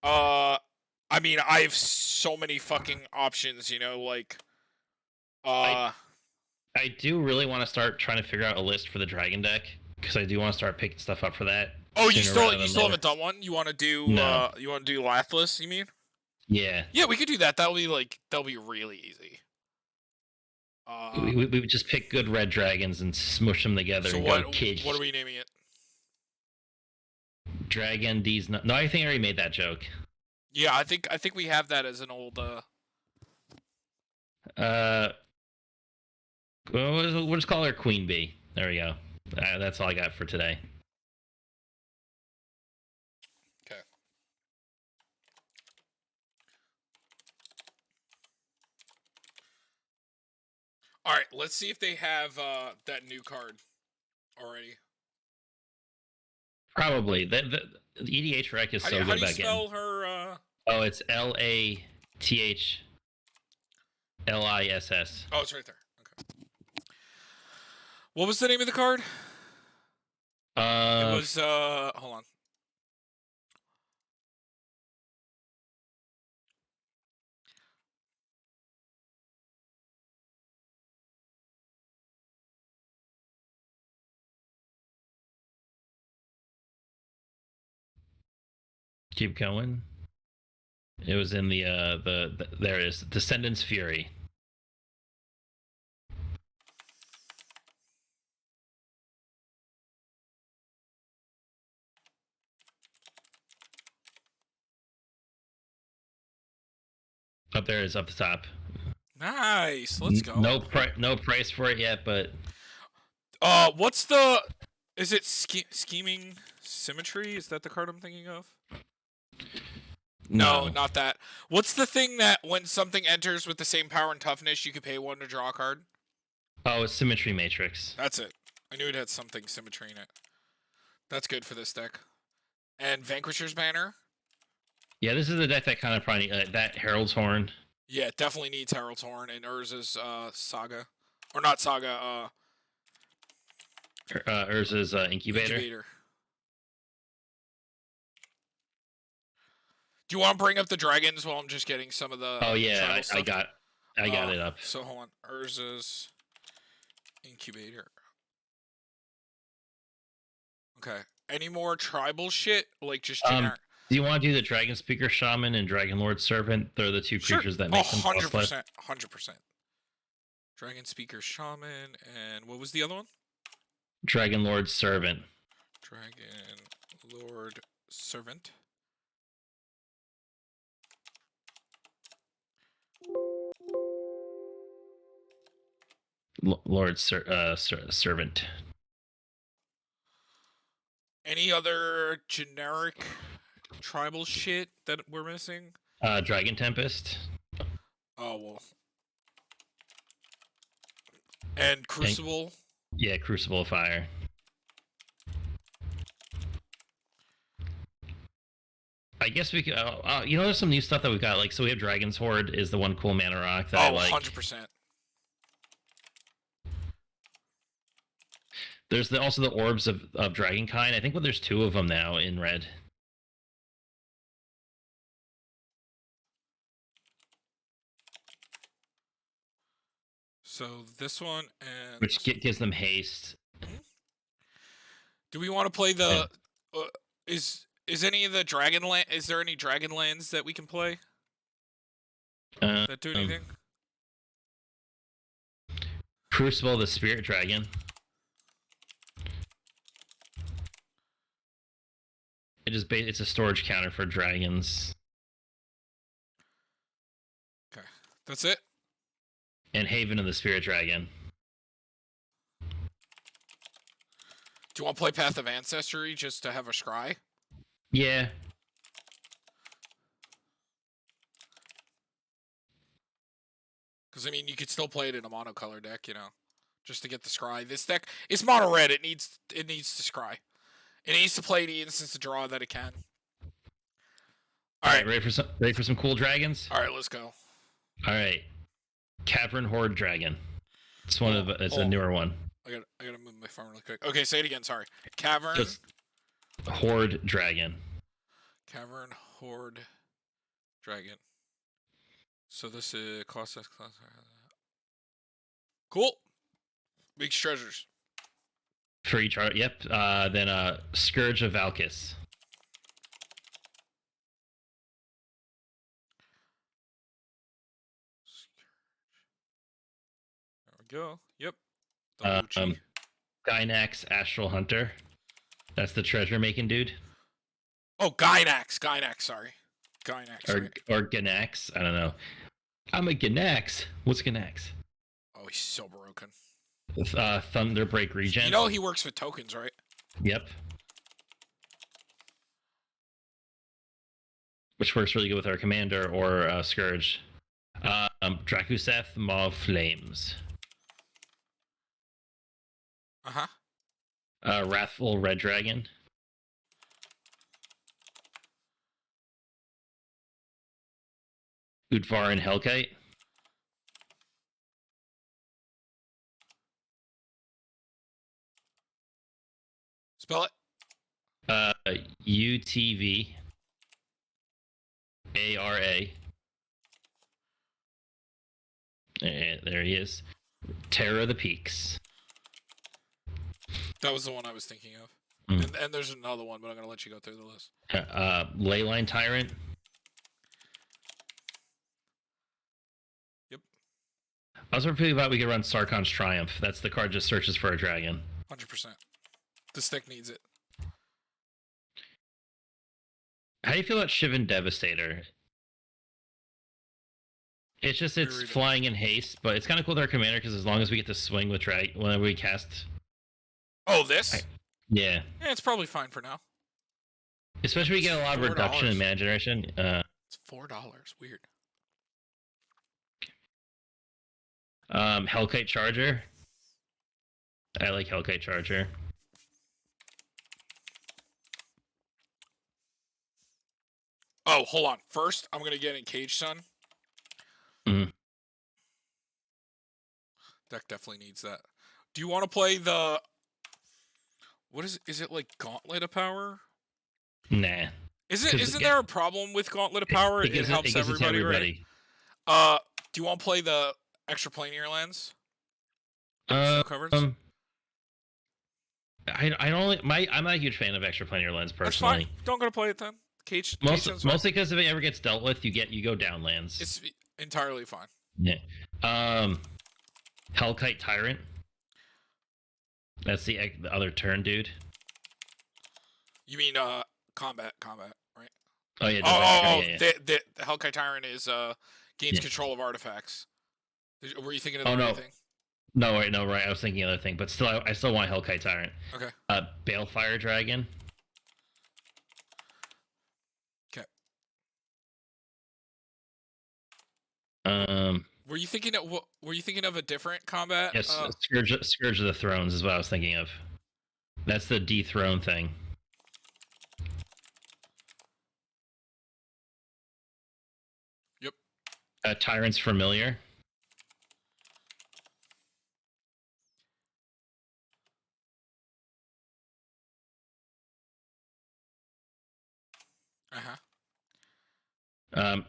I mean, I have so many fucking options, you know, like, I uh, I do really want to start trying to figure out a list for the dragon deck because I do want to start picking stuff up for that oh, you sooner still rather you than still later. haven't done one? No. You want to do Lathliss, you mean? Yeah. Yeah, we could do that. That'll be really easy. Uh, We would just pick good red dragons and smush them together so and go what are cage we naming it? dragon D's. No, I think I already made that joke. Yeah, I think we have that as an old Uh, we'll just call her Queen Bee. There we go. That's all I got for today. Okay. All right, let's see if they have that new card already. Probably the EDH rec is so How good do you about getting. spell her Oh, it's LATHLISS. Oh, it's right there. Okay. What was the name of the card? It was hold on. Keep going. It was in the there it is. Descendants Fury. Up there is up the top. Nice. Let's go. No price for it yet, but What's the is it scheming symmetry? Is that the card I'm thinking of? No, not that. What's the thing that when something enters with the same power and toughness, you can pay one to draw a card? Oh, it's Symmetry Matrix. That's it. I knew it had something symmetry in it. That's good for this deck. And Vanquisher's Banner. Yeah, this is the deck that kind of probably that Herald's Horn. Yeah, it definitely needs Herald's Horn and Urza's Saga. Or not Saga, Urza's Incubator. Do you want to bring up the dragons while I'm just getting some of the Oh yeah, I got it up. So hold on. Urza's Incubator. Okay. Any more tribal shit? Like just generic? Do you want to do the Dragon Speaker Shaman and Dragon Lord Servant? They're the two creatures that make them 100%. 100%. Dragon Speaker Shaman, and what was the other one? Dragon Lord Servant. Dragon Lord Servant. Servant. Any other generic tribal shit that we're missing? Dragon Tempest. Oh, well. And Crucible? Yeah, Crucible of Fire. I guess we could. You know, there's some new stuff that we got. Like, so we have Dragon's Horde is the one cool mana rock that I like. 100%. There's also the Orbs of Dragonkind. I think there's 2 of them now in red. So this one and which gives them haste. Do we want to play the? Is any of the Dragonland? Is there any Dragonlands that we can play that do anything? Crucible, the Spirit Dragon. It's a storage counter for dragons. Okay, that's it. And Haven of the Spirit Dragon. Do you want to play Path of Ancestry just to have a scry? Yeah. Because I mean, you could still play it in a monocolor deck, you know, just to get the scry. This deck is mono red. It needs to scry. It needs to play the instance to draw that it can. All right, ready for some cool dragons? All right, let's go. All right, Cavern Horde Dragon. It's a newer one. I gotta move my phone really quick. Okay, say it again. Sorry. Cavern. Horde Dragon. Cavern Horde Dragon. So this costs us. Cool. Week's treasures. For each art, yep. Then Scourge of Valkis. There we go. Yep. Gynax Astral Hunter. That's the treasure making dude. Oh, Gynax. Sorry. Gynax. Or Gynax. I don't know. I'm a Gynax. What's Gynax? Oh, he's so broken. Thunderbreak regen. You know he works with tokens, right? Yep. Which works really good with our commander or Scourge. Drakuseth Maw Flames. Wrathful Red Dragon. Udvar and Hellkite. Spell it. UTV. ARA. There he is. Terror of the Peaks. That was the one I was thinking of. And there's another one, but I'm going to let you go through the list. Leyline Tyrant. Yep. I was thinking about we could run Sarkon's Triumph. That's the card just searches for a dragon. 100%. This deck needs it. How do you feel about Shivan Devastator? It's just it's flying in haste, but it's kind of cool with our commander because as long as we get to swing with drag whenever we cast. Oh, this? Yeah, it's probably fine for now. Especially we get a lot of reduction in mana generation. It's $4. Weird. Hellkite Charger. I like Hellkite Charger. Oh, hold on. First, I'm gonna get in Cage Sun. Deck definitely needs that. Do you want to play the? What is it? Is it like Gauntlet of Power? Nah. Isn't there a problem with Gauntlet of Power? It helps everybody, right? Do you want to play the extraplanar lands? I don't. I'm not a huge fan of extraplanar lands personally. That's fine. Don't go to play it then. Cage. Mostly because if it ever gets dealt with, you go down lands. It's entirely fine. Yeah. Hellkite Tyrant. That's the other turn, dude. You mean combat, right? Oh yeah. The Hellkite Tyrant is gains control of artifacts. Were you thinking of the right thing? No, right. I was thinking other thing, but still, I still want Hellkite Tyrant. Okay. Balefire Dragon. Okay. Were you thinking of a different combat? Yes, Scourge of the Thrones is what I was thinking of. That's the dethrone thing. Yep. Tyrant's Familiar.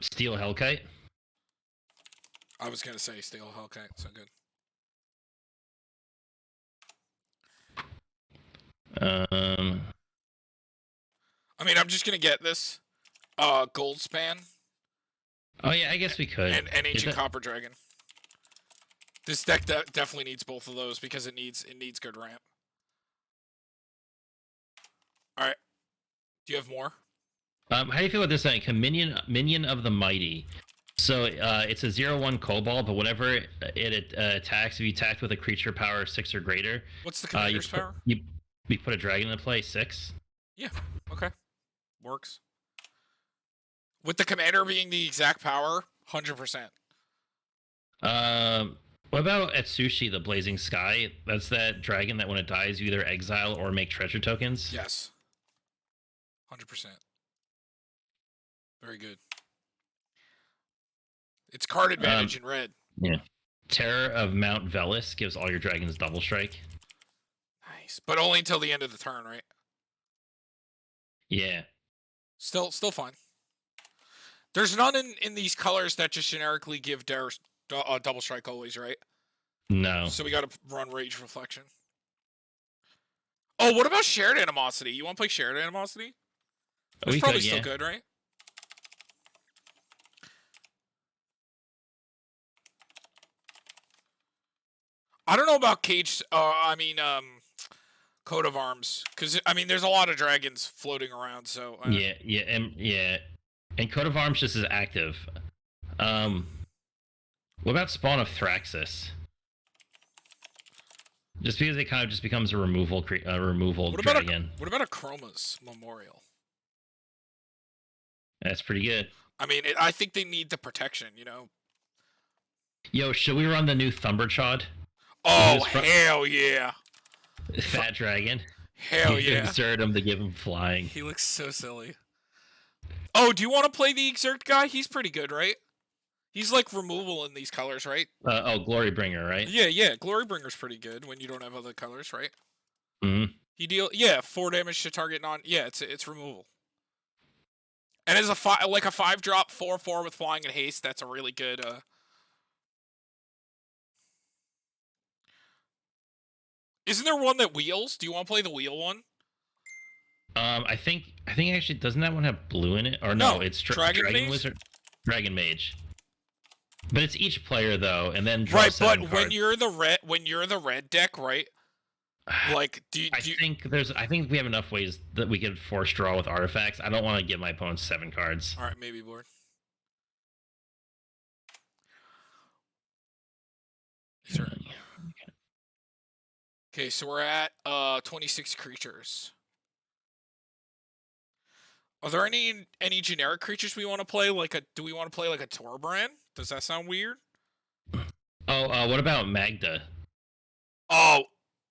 Steel Hellkite. I was gonna say Steel Hellkite, so good. I mean, I'm just gonna get this Gold Span. Oh yeah, I guess we could. And Ancient Copper Dragon. This deck definitely needs both of those because it needs good ramp. All right. Do you have more? How do you feel about this thing? Minion of the Mighty. So it's a 0/1 Cobalt, but whenever it attacks, if you attack with a creature power 6 or greater, what's the commander's power? You put a dragon into play 6. Yeah. Okay. Works. With the commander being the exact power, 100%. What about Atsushi, the Blazing Sky? That's that dragon that when it dies, you either exile or make treasure tokens. Yes. 100%. Very good. It's card advantage in red. Yeah. Terror of Mount Velis gives all your dragons double strike. Nice. But only until the end of the turn, right? Yeah. Still fine. There's none in these colors that just generically give double strike always, right? No. So we gotta run Rage Reflection. Oh, what about Shared Animosity? You want to play Shared Animosity? That's probably still good, right? I don't know about Cage. Coat of Arms, because I mean, there's a lot of dragons floating around. So and Coat of Arms just is active. What about Spawn of Thraxus? Just because it kind of just becomes a removal dragon. What about a Chroma's Memorial? That's pretty good. I mean, I think they need the protection, you know. Yo, should we run the new Thumberchod? Oh, hell yeah. Fat dragon. Hell yeah. Insert him to give him flying. He looks so silly. Oh, do you want to play the Exert guy? He's pretty good, right? He's like removal in these colors, right? Glorybringer, right? Yeah. Glorybringer's pretty good when you don't have other colors, right? Mm-hmm. He 4 damage to target it's removal. And as a 5-drop 4/4 with flying and haste, that's a really good Isn't there one that wheels? Do you want to play the wheel one? I think actually doesn't that one have blue in it? Or no, it's Dragon Wizard, Dragon Mage. But it's each player though, and then draw right. But cards. when you're the red deck, right? Like, I think we have enough ways that we could force draw with artifacts. I don't want to give my opponents 7 cards. All right, maybe board. Okay, so we're at 26 creatures. Are there any generic creatures we want to play? Do we want to play like a Torbrand? Does that sound weird? Oh, what about Magda? Oh,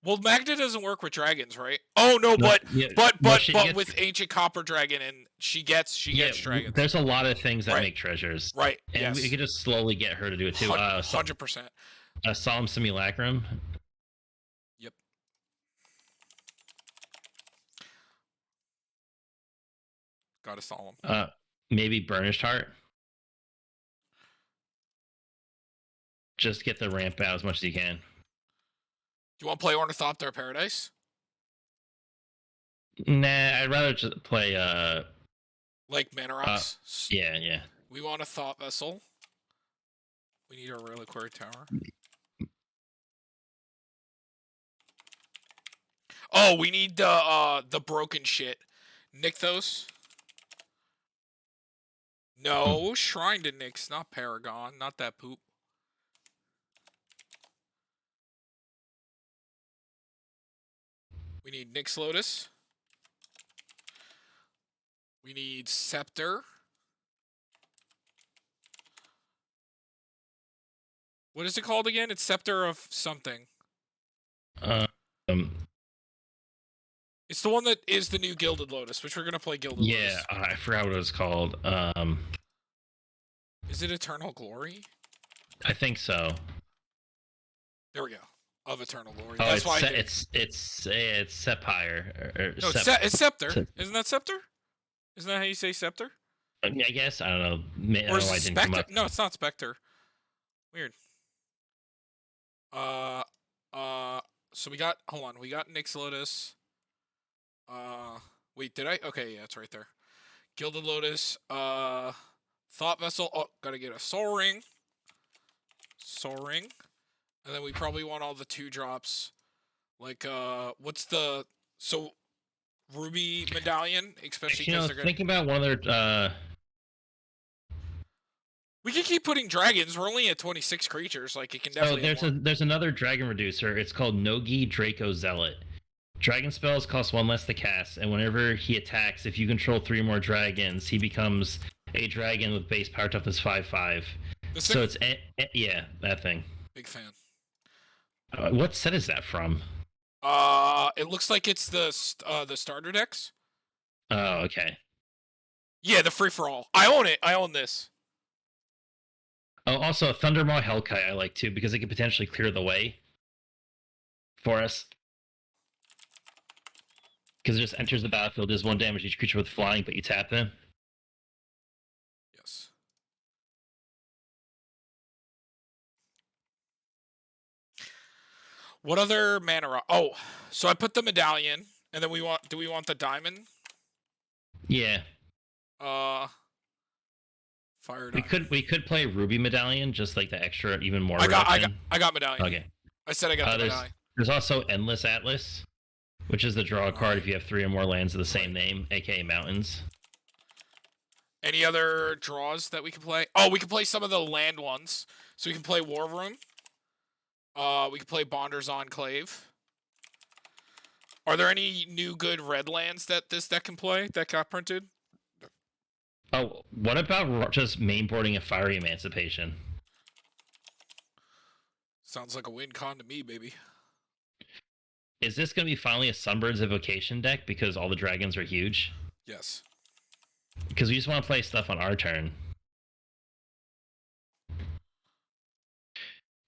well, Magda doesn't work with dragons, right? Oh no, but with Ancient Copper Dragon, and she gets dragons. There's a lot of things that make treasures, right? And we could just slowly get her to do it too. 100%. A Solemn Simulacrum. Yep. Got a Solemn. Maybe Burnished Heart. Just get the ramp out as much as you can. Do you want to play Ornithopter Paradise? Nah, I'd rather just play like Mana Rocks? Yeah. We want a Thought Vessel. We need a Reliquary Tower. Oh, we need the broken shit. Nykthos. No, Shrine to Nyx, not Paragon, not that poop. We need Nyx Lotus. We need Scepter. What is it called again? It's Scepter of something. It's the one that is the new Gilded Lotus, which we're gonna play Gilded Lotus. Yeah, I forgot what it was called. Is it Eternal Glory? I think so. There we go. Of Eternal Glory. Oh, that's why it's Sepire. No, it's Scepter. Isn't that Scepter? Isn't that how you say Scepter? I guess I don't know. Or is it Spectre? No, it's not Spectre. Weird. So we got. Hold on. We got Nyx Lotus. Wait, did I? Okay, yeah, it's right there. Gilded Lotus. Thought Vessel. Oh, gotta get a Soul Ring. And then we probably want all the 2-drops. Like, what's the... So, Ruby Medallion, especially because they're thinking about one of their... We can keep putting dragons. We're only at 26 creatures. Like, it can definitely... there's another dragon reducer. It's called Nogi Draco Zealot. Dragon spells cost 1 less to cast, and whenever he attacks, if you control 3 more dragons, he becomes a dragon with base power toughness 5/5. So it's... yeah, that thing. Big fan. What set is that from? It looks like it's the starter decks. Oh, okay. Yeah, the free for all. I own it. I own this. Oh, also Thundermaw Hellkite I like too because it could potentially clear the way for us. Because it just enters the battlefield, does 1 damage each creature with flying, but you tap them. What other mana? Oh, so I put the medallion, and then do we want the diamond? Yeah. Fire We diamond. could play Ruby Medallion, just like the extra, even more I reduction. got medallion. Okay. I said I got the medallion. There's also Endless Atlas, which is the draw card if you have 3 or more lands of the same name, aka mountains. Any other draws that we can play? Oh, we can play some of the land ones. So we can play War Room. We can play Bonder's Enclave. Are there any new good red lands that this deck can play that got printed? Oh, what about just mainboarding a Fiery Emancipation? Sounds like a win con to me, baby. Is this going to be finally a Sunbird's Evocation deck because all the dragons are huge? Yes. Because we just want to play stuff on our turn.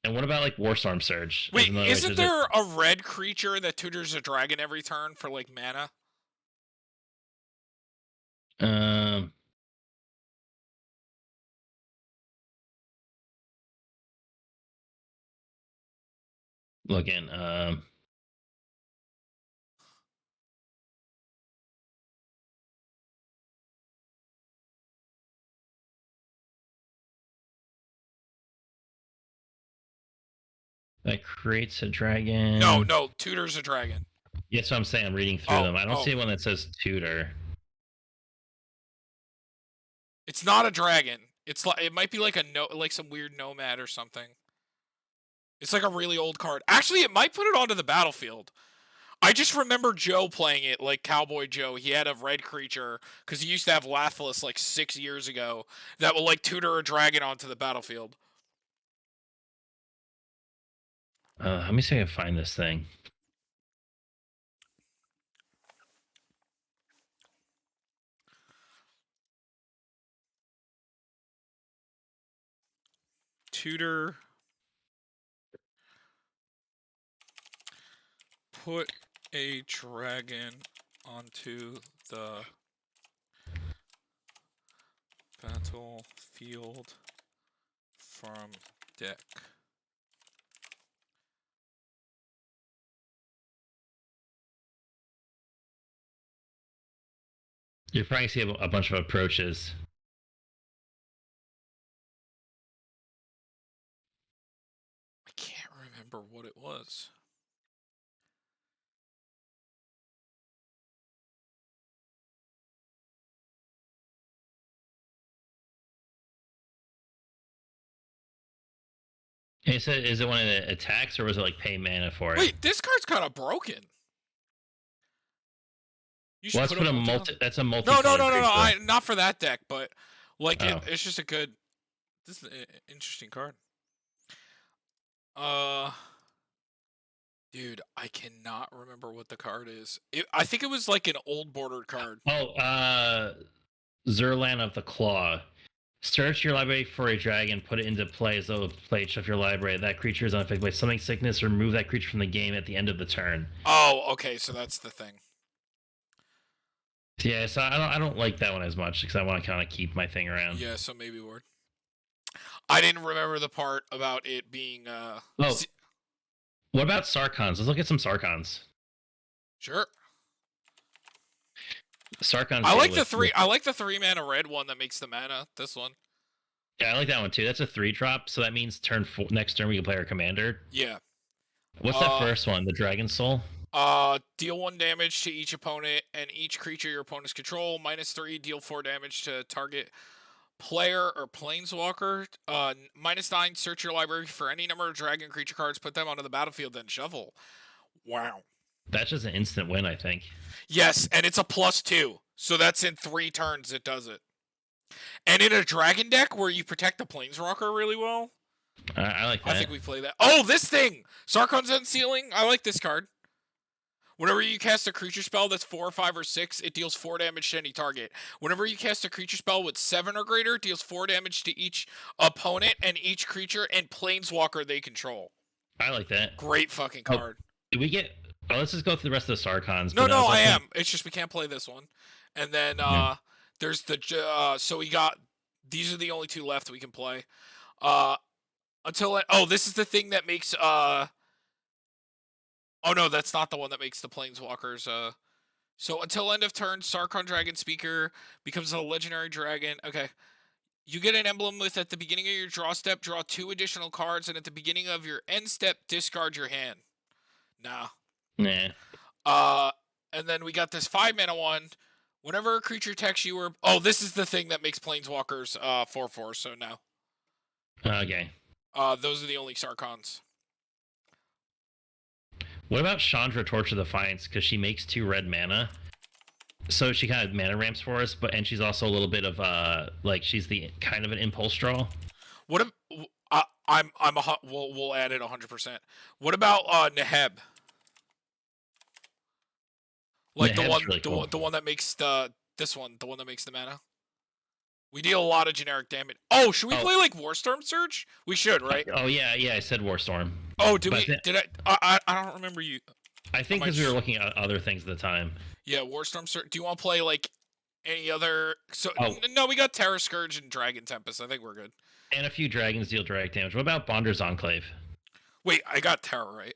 And what about like Warstorm Surge? Wait, isn't there a red creature that tutors a dragon every turn for like mana? Looking. That creates a dragon. No, tutors a dragon. Yeah, that's what I'm saying. I'm reading through them. I don't see one that says tutor. It's not a dragon. It's like it might be like like some weird nomad or something. It's like a really old card. Actually, it might put it onto the battlefield. I just remember Joe playing it, like Cowboy Joe. He had a red creature because he used to have Lathliss like 6 years ago that will like tutor a dragon onto the battlefield. Let me see if I can find this thing. Tutor. Put a dragon onto the battlefield from deck. You're probably see a bunch of approaches. I can't remember what it was. Is it one of the attacks or was it like pay mana for it? Wait, this card's kind of broken. You should put a multi. That's a multi. No. Not for that deck, but like it's just a good. This is an interesting card. Dude, I cannot remember what the card is. I think it was like an old bordered card. Oh, Zerlan of the Claw. Search your library for a dragon, put it into play as though it played of your library. That creature is unaffected by summoning sickness, or remove that creature from the game at the end of the turn. Oh, okay, so that's the thing. Yeah, so I don't like that one as much because I want to kind of keep my thing around. Yeah, so maybe word. I didn't remember the part about it being What about Sarkons? Let's look at some Sarkons. Sure. Sarkons. I like the 3 mana red one that makes the mana. This one. Yeah, I like that one too. That's a 3-drop, so that means next turn we can play our commander. Yeah. What's that first one? The Dragon Soul? Deal 1 damage to each opponent and each creature your opponents control. -3, deal 4 damage to target player or planeswalker. -9, search your library for any number of dragon creature cards, put them onto the battlefield, then shuffle. Wow. That's just an instant win, I think. Yes, and it's a +2. So that's in 3 turns it does it. And in a dragon deck where you protect the planeswalker really well. I like that. I think we play that. Oh, this thing! Sarkon's Unsealing. I like this card. Whenever you cast a creature spell that's 4, 5, or 6, it deals 4 damage to any target. Whenever you cast a creature spell with 7 or greater, it deals 4 damage to each opponent and each creature and planeswalker they control. I like that. Great fucking card. Did we get... Oh, let's just go through the rest of the Sarkons. No, I am. It's just we can't play this one. And then there's the... so we got... These are the only 2 left we can play. This is the thing that makes... Oh no, that's not the one that makes the planeswalkers. So until end of turn, Sarkhan Dragon Speaker becomes a legendary dragon. Okay. You get an emblem with at the beginning of your draw step, draw 2 additional cards, and at the beginning of your end step, discard your hand. Nah. Nah. And then we got this 5-mana one. Whenever a creature attacks you or... Oh, this is the thing that makes planeswalkers 4/4, so no. Okay. Those are the only Sarkhans. What about Chandra Torch of Defiance? Because she makes 2 red mana. So she kind of mana ramps for us, and she's also a little bit of like she's the kind of an impulse draw. What if we'll add it 100%. What about Neheb? Like Neheb's really cool. the one that makes the one that makes the mana. We deal a lot of generic damage. Oh, should we play like Warstorm Surge? We should, right? Oh yeah, I said Warstorm. Oh, did I don't remember you. I think because we were looking at other things at the time. Yeah, Warstorm Surge. Do you want to play like any other? So no, we got Terra Scourge and Dragon Tempest. I think we're good. And a few dragons deal direct damage. What about Bonder's Enclave? Wait, I got Terra, right?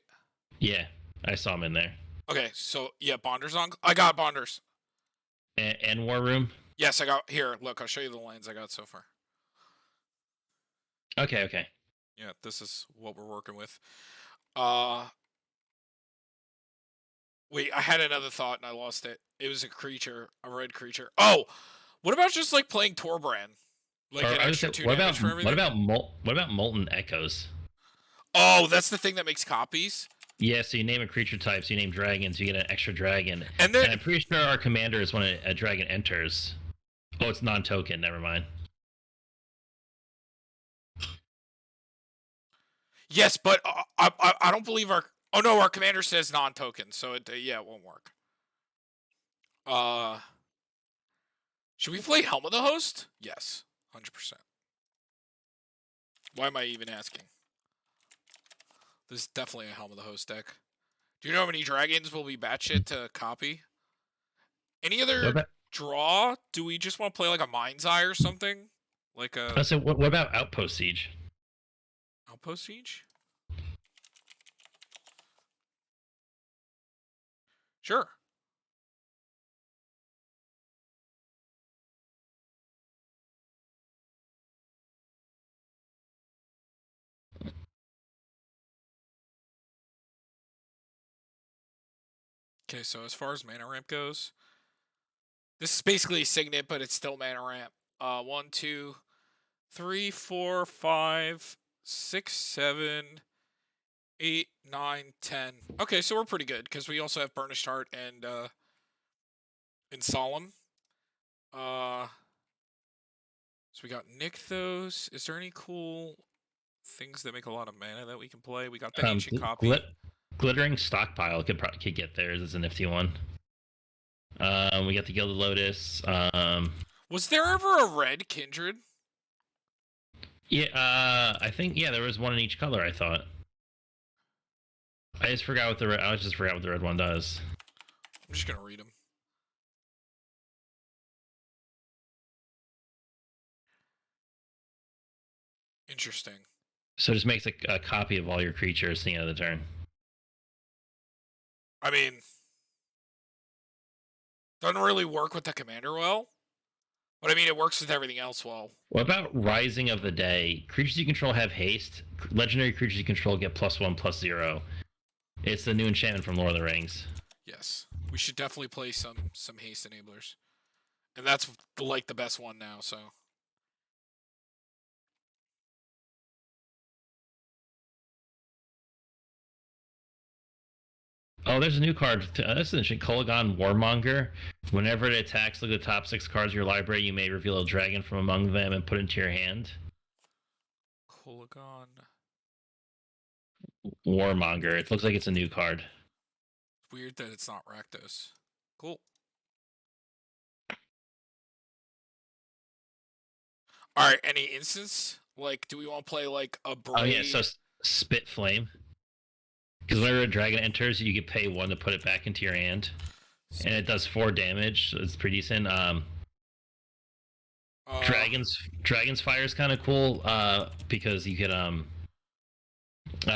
Yeah, I saw him in there. Okay, so yeah, Bonder's on. I got Bonders. And War Room? Yes, I got. Here, look, I'll show you the lines I got so far. Okay. Yeah, this is what we're working with. Wait, I had another thought and I lost it. It was a creature, a red creature. Oh, what about just like playing Torbrand? Like an extra 2 damage for everything? What about Molten Echoes? Oh, that's the thing that makes copies? Yeah, so you name a creature type, so you name dragons, you get an extra dragon. And then I'm pretty sure our commander is when a dragon enters. Oh, it's non-token, never mind. Yes, but I don't believe our... Oh no, our commander says non-token, so it won't work. Should we play Helm of the Host? Yes, 100%. Why am I even asking? This is definitely a Helm of the Host deck. Do you know how many dragons will be batshit to copy? Any other draw? Do we just want to play like a Mind's Eye or something? Like a... So what about Outpost Siege? Outpost Siege? Sure. Okay, so as far as mana ramp goes, this is basically a Signet, but it's still mana ramp. 1, 2, 3, 4, 5, 6, 7, 8, 9, 10. Okay, so we're pretty good because we also have Burnished Heart and Solemn. So we got Nykthos. Is there any cool things that make a lot of mana that we can play? We got the Ancient Copy. Glittering Stockpile could get there as a nifty one. We got the Gilded Lotus. Was there ever a red Kindred? Yeah, I think there was one in each color. I thought. I just forgot what the red one does. I'm just gonna read them. Interesting. So it just makes a copy of all your creatures at the end of the turn. I mean, doesn't really work with the commander well, but I mean, it works with everything else well. What about Rising of the Day? Creatures you control have haste. Legendary creatures you control get +1/+0. It's the new enchantment from Lord of the Rings. Yes, we should definitely play some haste enablers, and that's like the best one now. So. Oh, there's a new card. That's interesting. Kolagon Warmonger. Whenever it attacks, look at the top 6 cards of your library. You may reveal a dragon from among them and put it into your hand. Kolagon Warmonger. It looks like it's a new card. Weird that it's not Rakdos. Cool. Alright, any instance? Like, do we want to play like a Braid? Oh yeah, so Spit Flame. Because whenever a dragon enters, you can pay 1 to put it back into your hand. And it does 4 damage, so it's pretty decent. Dragon's Fire is kind of cool, because you could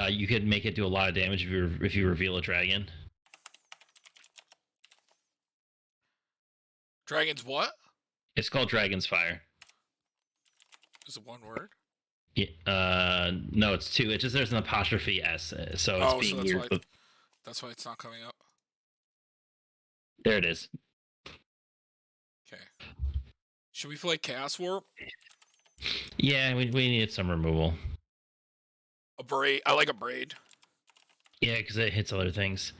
You could make it do a lot of damage if you reveal a dragon. Dragon's what? It's called Dragon's Fire. Is it one word? Yeah, no, it's two. It's just there's an apostrophe s, so it's being weird. That's why it's not coming up. There it is. Okay. Should we play Chaos Warp? Yeah, we needed some removal. A braid. I like a braid. Yeah, because it hits other things.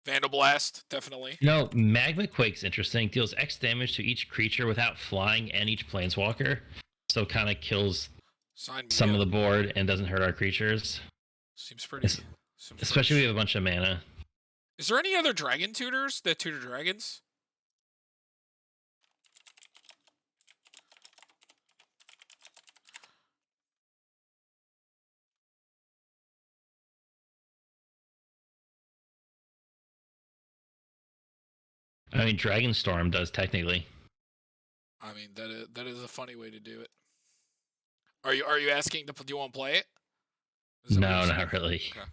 Vandal Blast, definitely. No, Magma Quake's interesting. Deals X damage to each creature without flying and each planeswalker. So kind of kills some of the board and doesn't hurt our creatures. Seems pretty. Especially we have a bunch of mana. Is there any other dragon tutors that tutor dragons? I mean, Dragonstorm does technically. I mean, that is a funny way to do it. Are you asking do you want to play it? No, not really. Okay.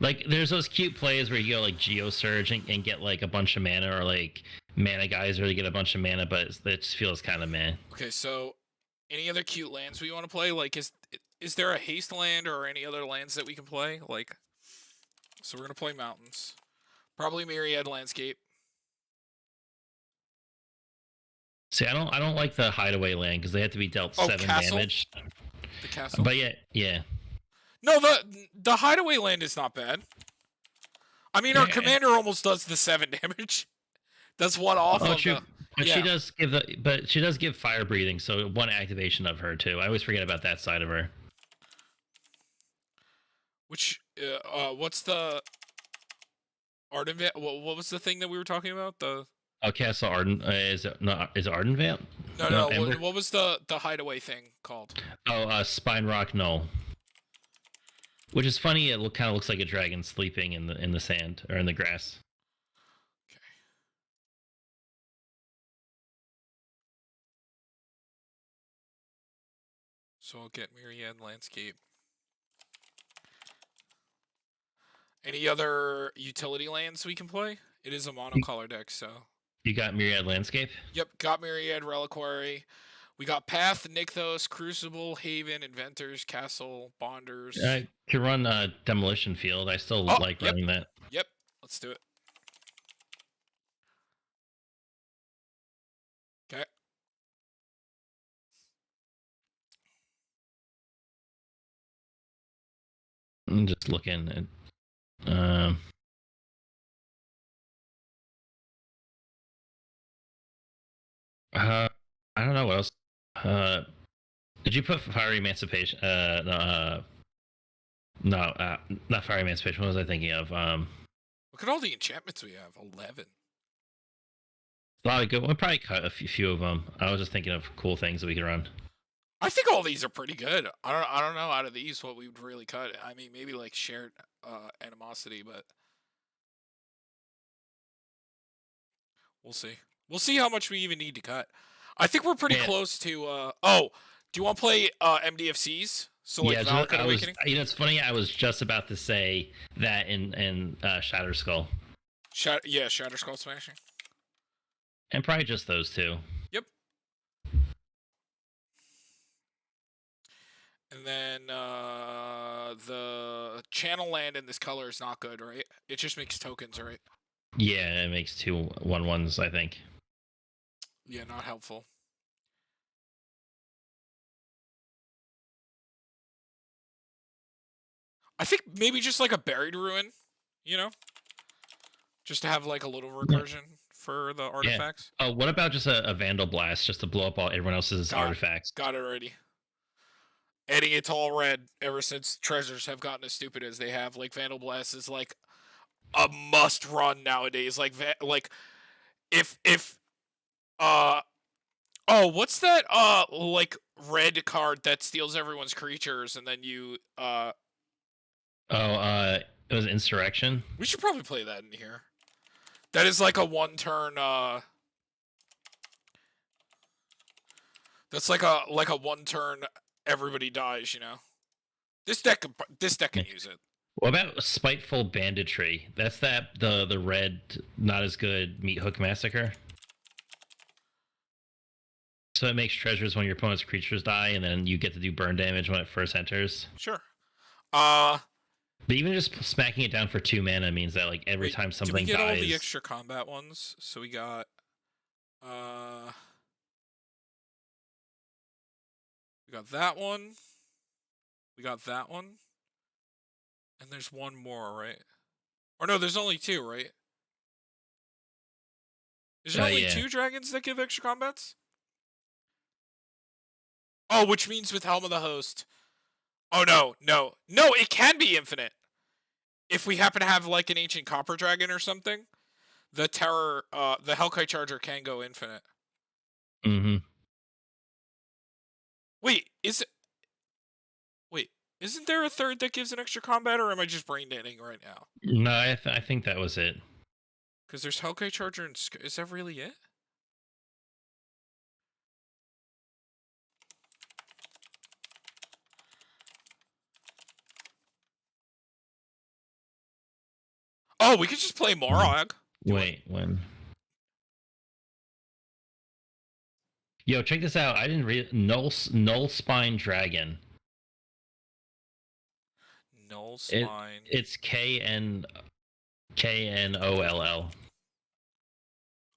Like, there's those cute plays where you go like Geosurge and get like a bunch of mana, or like Mana Geyser to get a bunch of mana, but it just feels kind of meh. Okay, so any other cute lands we want to play? Like, is there a haste land or any other lands that we can play? Like, so we're gonna play mountains, probably Myriad Landscape. See, I don't like the Hideaway land because they have to be dealt 7 castle? damage. The castle. But yeah. No, the Hideaway land is not bad. I mean, our commander almost does the 7 damage. That's one off of true. But yeah. she does give fire breathing, so 1 activation of her too. I always forget about that side of her. Which what's the Arden Veil? What was the thing that we were talking about? The Castle Arden is Arden Veil? No. What was the Hideaway thing called? Spine Rock Knoll. Which is funny. It kind of looks like a dragon sleeping in the sand or in the grass. Okay. So I'll get Myriad Landscape. Any other utility lands we can play? It is a monocolor deck, so. You got Myriad Landscape? Yep, got Myriad Reliquary. We got Path, Nykthos, Crucible, Haven, Inventors, Castle, Bonders. I can run Demolition Field. I still like running that. Yep, let's do it. Okay. I'm just looking at. I don't know what else. Did you put Fiery Emancipation? No, not Fiery Emancipation. What was I thinking of? Look at all the enchantments we have. 11. A lot of good. We'll probably cut a few of them. I was just thinking of cool things that we could run. I think all these are pretty good. I don't know out of these what we would really cut. I mean, maybe like Shared Animosity, but we'll see. We'll see how much we even need to cut. I think we're pretty close to. Do you want to play MDFCs? So like Valakut Awakening. It's funny. I was just about to say that in Shatter Skull. Shatter Skull Smashing. And probably just those two. Yep. And then the channel land in this color is not good, right? It just makes tokens, right? Yeah, it makes 2 1/1s, I think. Yeah, not helpful. I think maybe just like a Buried Ruin, you know? Just to have like a little recursion for the artifacts. Yeah. What about just a Vandal Blast just to blow up everyone else's artifacts? Got it already. Adding it to all red ever since treasures have gotten as stupid as they have. Like Vandal Blast is like a must run nowadays. Like if what's that like red card that steals everyone's creatures and then you it was Insurrection. We should probably play that in here. That is like a 1-turn that's like a 1-turn everybody dies, you know. This deck can use it. What about Spiteful Banditry? That's the red, not as good Meat Hook Massacre. So it makes treasures when your opponent's creatures die, and then you get to do burn damage when it first enters. Sure. But even just smacking it down for 2 mana means that like every time something dies. Did we get all the extra combat ones? So we got that one. We got that one. And there's one more, right? Or no, there's only 2, right? Is there only 2 dragons that give extra combats? Oh, which means with Helm of the Host. Oh, no, it can be infinite. If we happen to have, like, an Ancient Copper Dragon or something, the Hellkite Charger can go infinite. Mm-hmm. Wait, isn't there a third that gives an extra combat, or am I just brain deading right now? No, I think that was it. Because there's Hellkite Charger and... Is that really it? Oh, we could just play Morog. Wait, when? Yo, check this out. I didn't read Null Spine Dragon. Null Spine. It's KNOLL.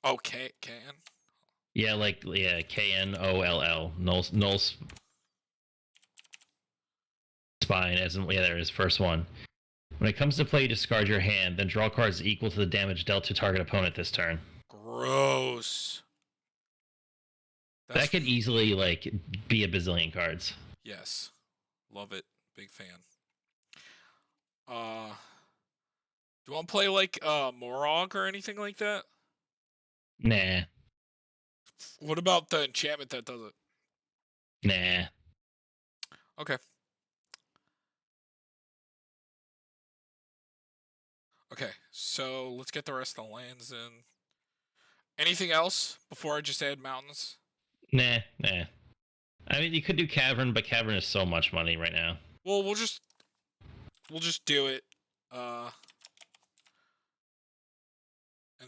Oh, K-N? Yeah, KNOLL. Null Spine, as in, there is first one. When it comes to play, you discard your hand, then draw cards equal to the damage dealt to target opponent this turn. Gross. That could easily, like, be a bazillion cards. Yes. Love it. Big fan. Do you want to play, like, Morog or anything like that? Nah. What about the enchantment that does it? Nah. Okay. Okay, so let's get the rest of the lands in. Anything else before I just add mountains? Nah. I mean, you could do Cavern, but Cavern is so much money right now. Well, we'll just do it. And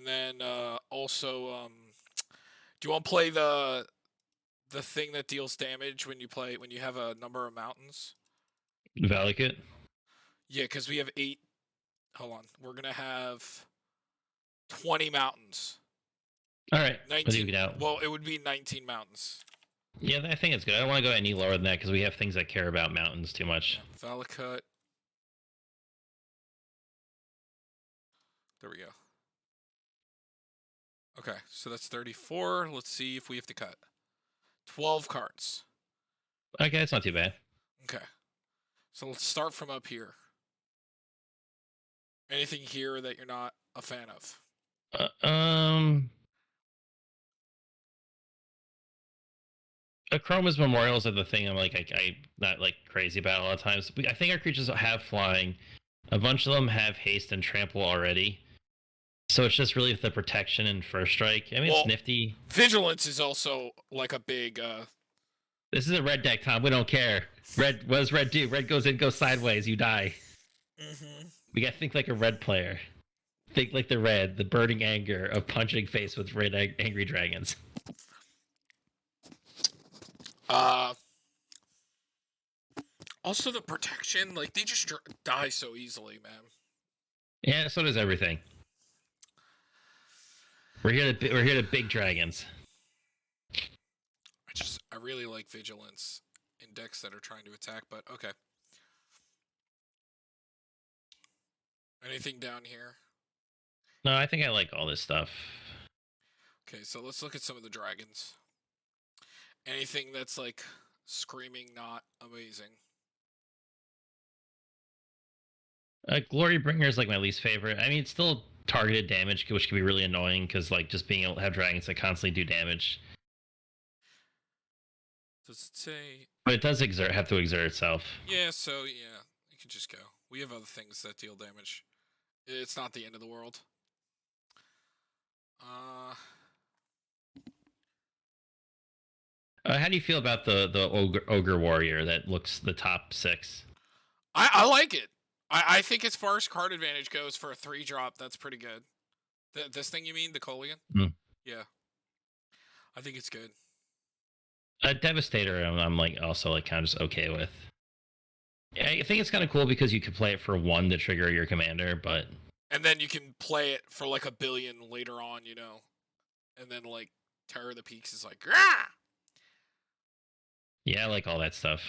then also, do you want to play the thing that deals damage when you have a number of mountains? Valakut? Yeah, because we have 8. Hold on, we're gonna have 20 mountains. All right, 19. Well, it would be 19 mountains. Yeah, I think it's good. I don't want to go any lower than that because we have things that care about mountains too much. Yeah, Valakut. There we go. Okay, so that's 34. Let's see if we have to cut. 12 cards. Okay, that's not too bad. Okay. So let's start from up here. Anything here that you're not a fan of? Chroma's Memorials are the thing I'm not like crazy about a lot of times. I think our creatures have flying. A bunch of them have haste and trample already. So it's just really the protection and first strike. I mean, it's nifty. Vigilance is also like a big... This is a red deck, Tom. We don't care. Red, what does red do? Red goes in, goes sideways. You die. Mm-hmm. We gotta think like a red player. Think like the red, the burning anger of punching face with red angry dragons. Also the protection, like they just die so easily, man. Yeah, so does everything. We're here to big dragons. I really like vigilance in decks that are trying to attack, but okay. Anything down here? No, I think I like all this stuff. Okay, so let's look at some of the dragons. Anything that's like screaming not amazing. Glorybringer is like my least favorite. I mean, it's still targeted damage, which can be really annoying because like just being able to have dragons that constantly do damage. Does it say? But it does have to exert itself. Yeah, so yeah, you can just go. We have other things that deal damage. It's not the end of the world. How do you feel about the ogre warrior that looks the top 6? I like it. I think as far as card advantage goes for a 3-drop, that's pretty good. This thing you mean, the Colian? Mm. Yeah, I think it's good. A Devastator, I'm like also like kind of just okay with. I think it's kind of cool because you could play it for 1 to trigger your commander, but And then you can play it for like 1 billion later on, you know. And then like Terror of the Peaks is like, ah! yeah, I like all that stuff.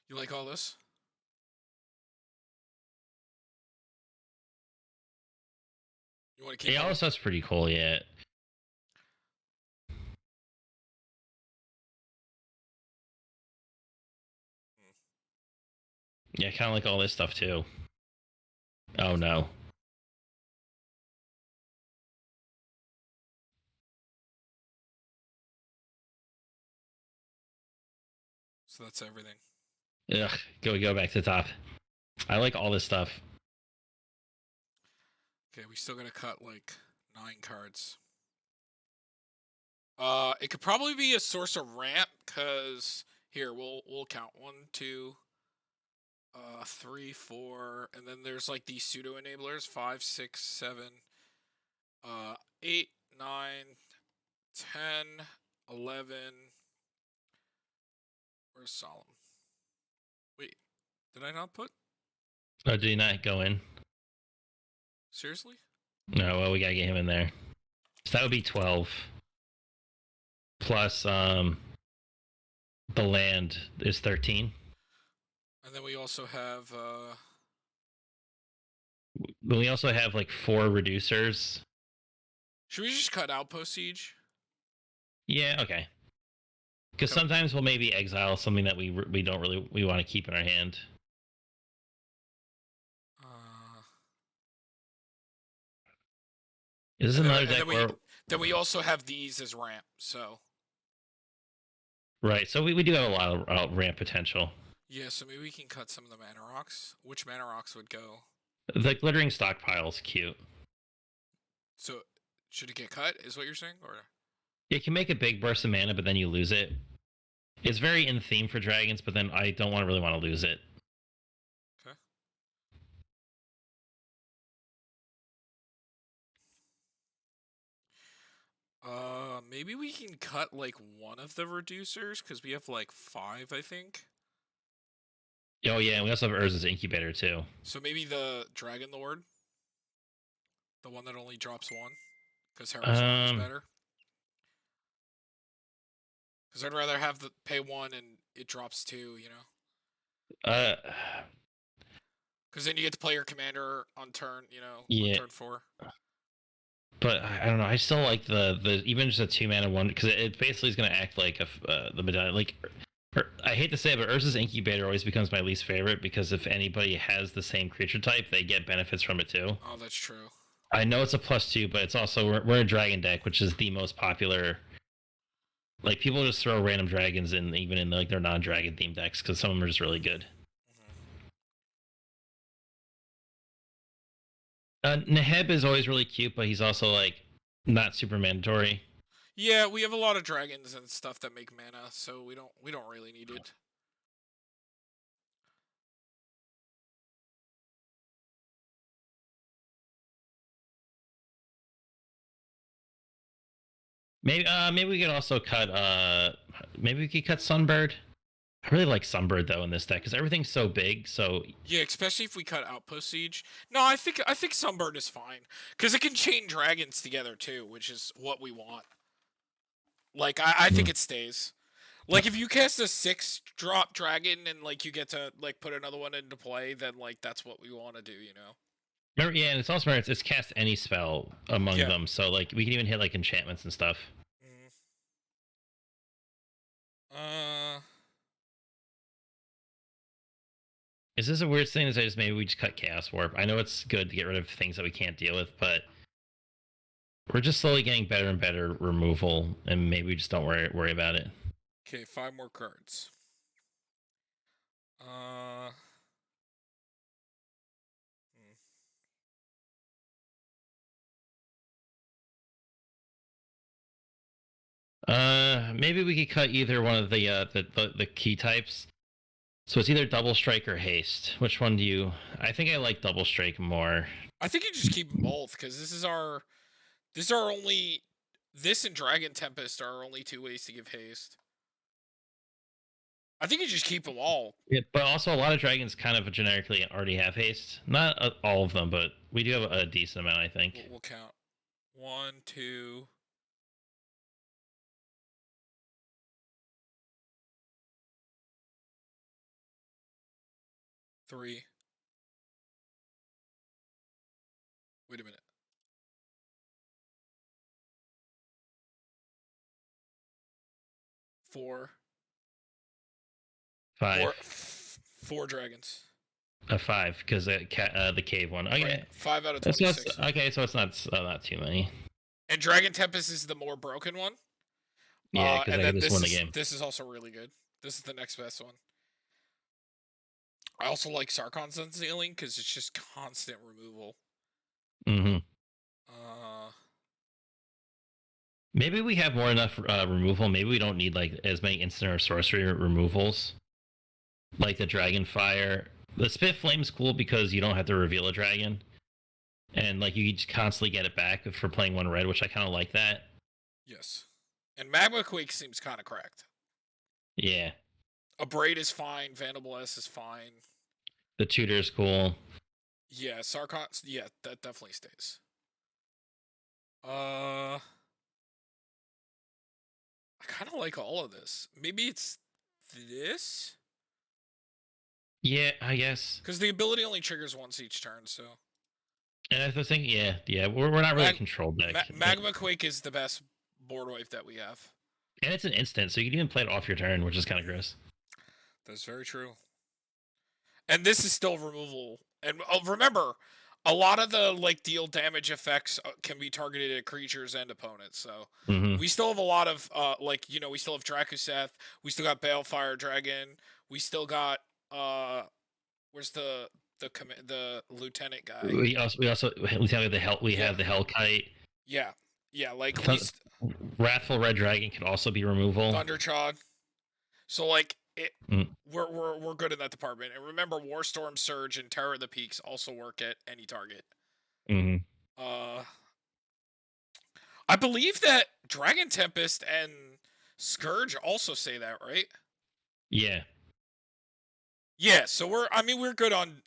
You like all this? You want to keep Yeah, all all? this stuff's pretty cool. Yeah, yeah, kind of like all this stuff too. Oh no. So that's everything. Ugh, go back to the top. I like all this stuff. Okay, we still gotta cut like 9 cards. It could probably be a source of ramp, cause here we'll count 1, 2, 3, 4, and then there's like these pseudo enablers 5, 6, 7, 8, 9, 10, 11. Where's Solemn? Wait, did I not put? Oh, did he not go in? Seriously? No, well, we gotta get him in there. So that would be 12. Plus, the land is 13. And then we also have We also have like 4 reducers. should we just cut Outpost Siege? Yeah, okay. Because Okay. sometimes we'll maybe exile something that we don't really we want to keep in our hand. Uh, Is this and then another and deck then where we also have these as ramp. So right? So we do have a lot of ramp potential. yeah, so maybe we can cut some of the mana rocks. Which mana rocks would go? The glittering stockpile's cute. So should it get cut? Is what you're saying, or It can make a big burst of mana, but then you lose it. It's very in theme for dragons, but then I don't really want to lose it. okay? Maybe we can cut like one of the reducers because we have like 5, I think. Oh yeah, and we also have Urza's Incubator too. So maybe the Dragon Lord, the one that only drops 1, because Harrow's 1 is better. Because I'd rather have the pay 1 and it drops 2, you know. Uh, Because then you get to play your commander on turn, you know, yeah, on turn 4. but I don't know. I still like the even just a 2 mana one because it basically is going to act like the medallion. Like, I hate to say it, but Urza's Incubator always becomes my least favorite because if anybody has the same creature type, they get benefits from it too. Oh, that's true. I know it's a +2, but it's also we're a dragon deck, which is the most popular. Like people just throw random dragons in, even in like their non-dragon themed decks, because some of them are just really good. Neheb is always really cute, but he's also like not super mandatory. Yeah, we have a lot of dragons and stuff that make mana, so we don't really need it. Maybe we could also cut maybe we could cut Sunbird. I really like Sunbird though in this deck because everything's so big. So Yeah, especially if we cut Outpost Siege. No, I think Sunbird is fine because it can chain dragons together too, which is what we want. Like I think it stays. Like if you cast a 6-drop dragon and like you get to like put another one into play, then like that's what we want to do, you know. remember, yeah, and it's also it's cast any spell among Yeah. them. So like we can even hit like enchantments and stuff. Mm. Uh, Is this a weird thing? Is I just maybe we just cut Chaos Warp? I know it's good to get rid of things that we can't deal with, but we're just slowly getting better and better removal, and maybe we just don't worry about it. okay, 5 more cards. Uh, hmm. Maybe we could cut either one of the key types. So it's either double strike or haste. Which one do you? I think I like double strike more. I think you just keep them both because this is our only. This and Dragon Tempest are our only two ways to give haste. I think you just keep them all. Yeah, but also a lot of dragons kind of generically already have haste. Not all of them, but we do have a decent amount, I think. We'll count 1, 2. 3. Wait a minute. 4. 5. 4 dragons. A 5 because the cave one. Okay, Right. 5 out of so 26. okay, so it's not too many. And Dragon Tempest is the more broken one. Yeah, because I just won the game. This is also really good. This is the next best one. I also like Sarkon's Unsealing because it's just constant removal. Mm-hmm. Maybe we have more enough removal. Maybe we don't need like as many instant or sorcery removals. Like the Dragon Fire. The Spit Flame's cool because you don't have to reveal a dragon. And like you just constantly get it back for playing one red, which I kind of like that. Yes. And Magma Quake seems kind of cracked. Yeah. Abrade is fine. Vandal S is fine. The Tutor's cool. Yeah, Sarkon. Yeah, that definitely stays. I kind of like all of this. Maybe it's this? Yeah, I guess. Because the ability only triggers once each turn, so. And I was thinking, yeah, we're not really controlled deck. Magma Quake is the best board wipe that we have. And it's an instant, so you can even play it off your turn, which is kind of gross. That's very true. And this is still removal. And remember, a lot of the like deal damage effects can be targeted at creatures and opponents. So we still have a lot of we still have Drakuseth. We still got Balefire Dragon. We still got where's the lieutenant guy? We also have the Hellkite. Yeah, like Wrathful Red Dragon can also be removal. Thunderchog. So like we're good in that department. And remember, Warstorm, Surge, and Terror of the Peaks also work at any target. I believe that Dragon Tempest and Scourge also say that, right? Yeah. Yeah, so we're good on,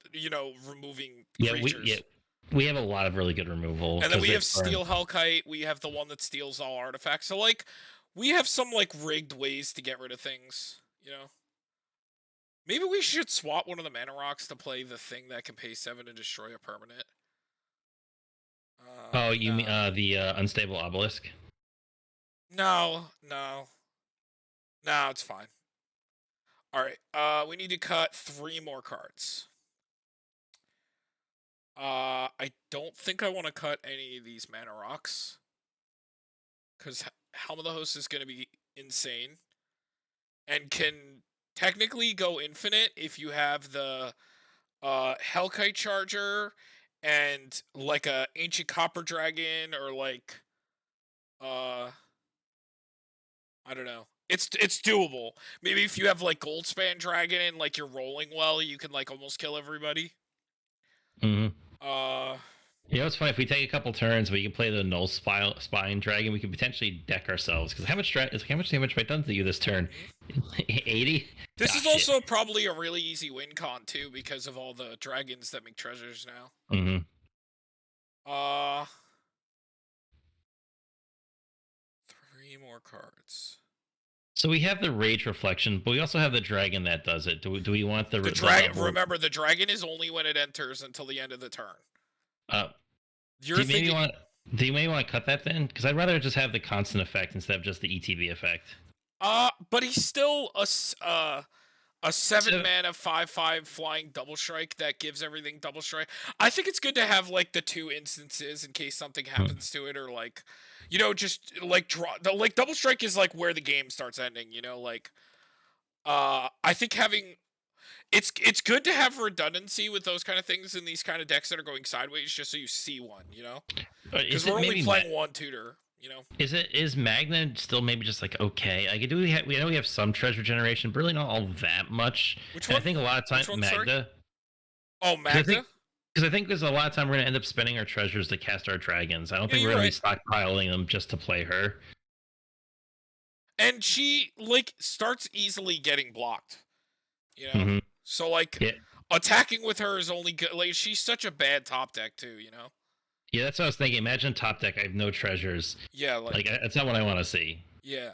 removing creatures. We have a lot of really good removal. And then we have Steel Hellkite, we have the one that steals all artifacts. So like we have some like rigged ways to get rid of things, Maybe we should swap one of the mana rocks to play the thing that can pay 7 to destroy a permanent. You mean the Unstable Obelisk? No, it's fine. Alright, we need to cut 3 more cards. I don't think I want to cut any of these mana rocks. Because Helm of the Host is going to be insane. And can technically go infinite if you have the Hellkite Charger and like a Ancient Copper Dragon or like I don't know. It's doable. Maybe if you have like Goldspan Dragon and like you're rolling well, you can like almost kill everybody. It's fine if we take a couple turns, we can play the Null Spine Dragon. We could potentially deck ourselves because how much damage have I done to you this turn? 80. This is also probably a really easy win con too because of all the dragons that make treasures now. 3 more cards. So we have the Rage Reflection, but we also have the dragon that does it. Do we want the dragon? Remember, the dragon is only when it enters until the end of the turn. Do you maybe want to cut that then? Because I'd rather just have the constant effect instead of just the ETB effect. But he's still a 7 mana 5/5 flying double strike that gives everything double strike. I think it's good to have like the 2 instances in case something happens to it, or like, just like draw. Like double strike is like where the game starts ending. I think having it's good to have redundancy with those kind of things in these kind of decks that are going sideways, just so you see one. Because we're only playing one tutor. You know, Is Magna still maybe just like okay? Like we know we have some treasure generation, but really not all that much. which And I one? think a lot of time Which one? Sorry. Magda, Oh, because I think Magda. because I think there's a lot of time we're gonna end up spending our treasures to cast our dragons. I don't Yeah, think we're you're gonna be right. stockpiling them just to play her. And she like starts easily getting blocked. You know, Hmm. so like Yeah, attacking with her is only good. Like she's such a bad top deck too. You know. yeah, that's what I was thinking. Imagine top deck. I have no treasures. Yeah, like Like that's not what I want to see. yeah.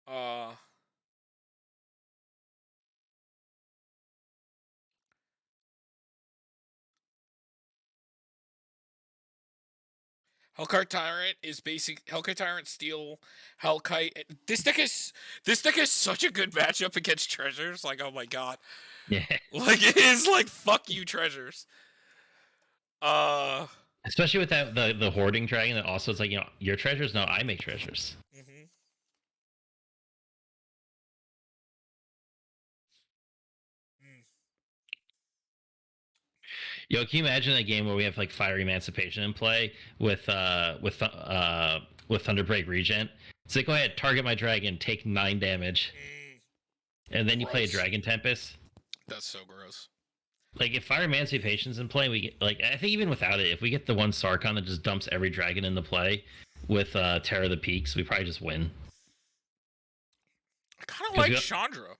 Uh, Hellkite Tyrant is basic. Hellkite Tyrant Steel Hellkite. This deck is such a good matchup against treasures. Like oh my god, Yeah, like it is like fuck you treasures. Uh, especially with that the hoarding dragon that also it's like your treasures. No, I make treasures. mhm. Mm. Yo, can you imagine a game where we have like Fire Emancipation in play with Thunderbreak Regent? It's like go ahead, target my dragon, take 9 damage, Mm. and then you play a Gross. Dragon Tempest. That's so gross. Like if Fire Emancipation's in play, we get like I think even without it, if we get the one Sarkon that just dumps every dragon into play with Terror of the Peaks, we probably just win. I kind of Because like we Chandra.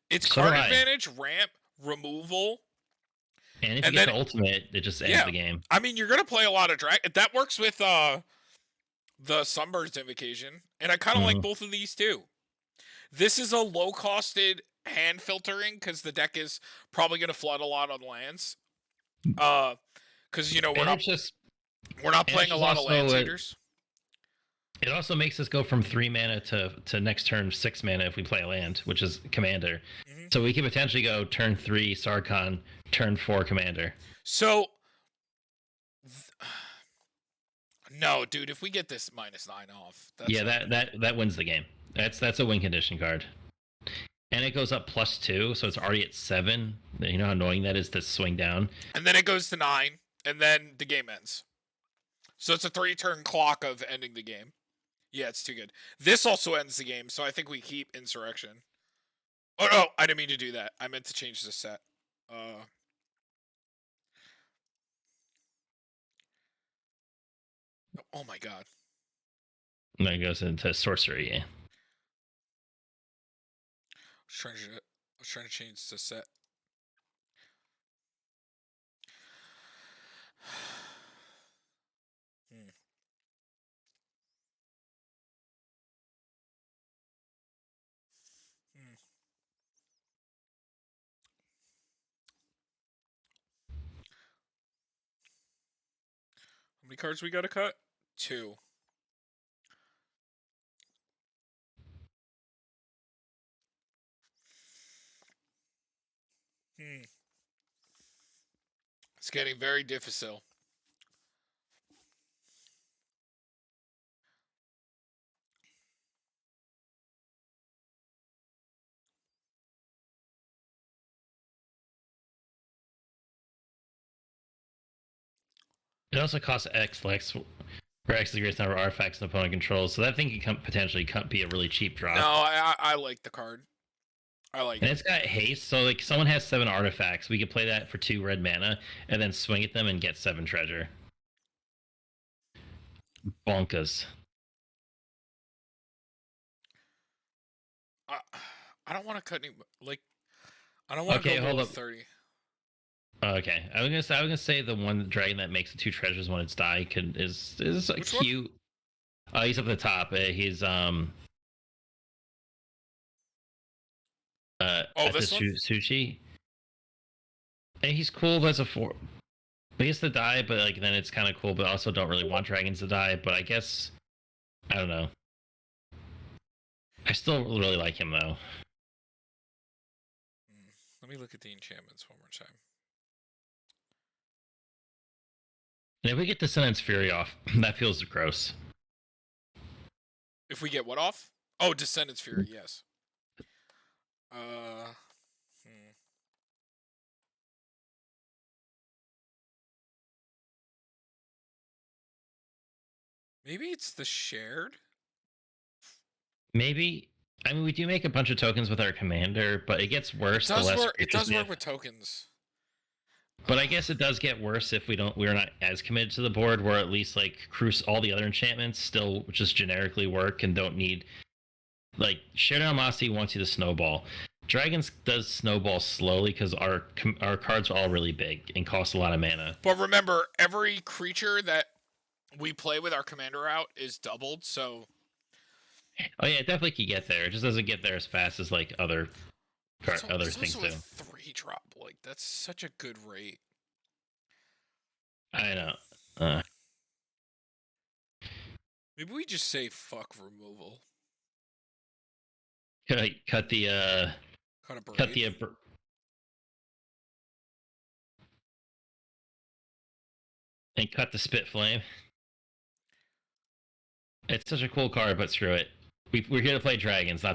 It's so do card I. advantage, ramp, removal, And if you and get then the ultimate, it just ends yeah. the game. I mean, you're gonna play a lot of drag. That works with the Sunburst Invocation, and I kind of like Mhm. both of these too. This is a low-costed hand filtering because the deck is probably gonna flood a lot on lands. Because you know And it's just we're not and it's playing a just lot of land also seeders. it also makes us go from 3 mana to next turn 6 mana if we play a land, which is commander. Mm-hmm. So we can potentially go turn 3 Sarkon, turn 4 commander. So, no, dude, if we get this -9 off, that's Yeah, that wins the game. That's a win condition card. And it goes up +2, so it's already at 7. You know how annoying that is to swing down. and then it goes to 9, and then the game ends. So it's a 3-turn clock of ending the game. Yeah, it's too good. This also ends the game, so I think we keep Insurrection. Oh no, I didn't mean to do that. I meant to change the set. Oh my god. And then it goes into sorcery. Yeah. I was trying to change the set. Hmm. Hmm. How many cards we gotta cut? 2. Hmm. It's getting very difficult. It also costs X Lex, where X is the greatest number of artifacts an opponent controls, so that thing can potentially be a really cheap drop. No, I like the card. I like And it. it's got haste, so like someone has 7 artifacts, we could play that for 2 red mana, and then swing at them and get 7 treasure. Bonkas. I, I don't want to cut any like. I don't want to Okay, go hold below up. 30. Okay, I was gonna say the one dragon that makes the 2 treasures when it's die is Which one? cute. He's up at the top. He's Oh, at the this one. sushi. And he's cool, but as a 4. But he has to die, but like then it's kind of cool. But also don't really want dragons to die. But I guess I don't know. I still really like him though. Let me look at the enchantments one more time. And if we get Descendant's Fury off, that feels gross. If we get what off? Oh, Descendants Fury. Yes. Uh. Hmm. Maybe it's the shared. Maybe. I mean, we do make a bunch of tokens with our commander, but it gets It worse the does less work. It creatures does we work have. with tokens. But I guess it does get worse if we're not as committed to the board, where at least like all the other enchantments still just generically work and don't need like shared animosity wants you to snowball. Dragons does snowball slowly because our cards are all really big and cost a lot of mana. But remember, every creature that we play with our commander out is doubled, so Oh yeah, it definitely can get there. It just doesn't get there as fast as like other it's things also a do. 3-drop. Like that's such a good rate. I know. Uh, Maybe we just say fuck removal. cut the Cut a cut braid. the and cut the spit flame. It's such a cool card, but screw it. We're here to play dragons, not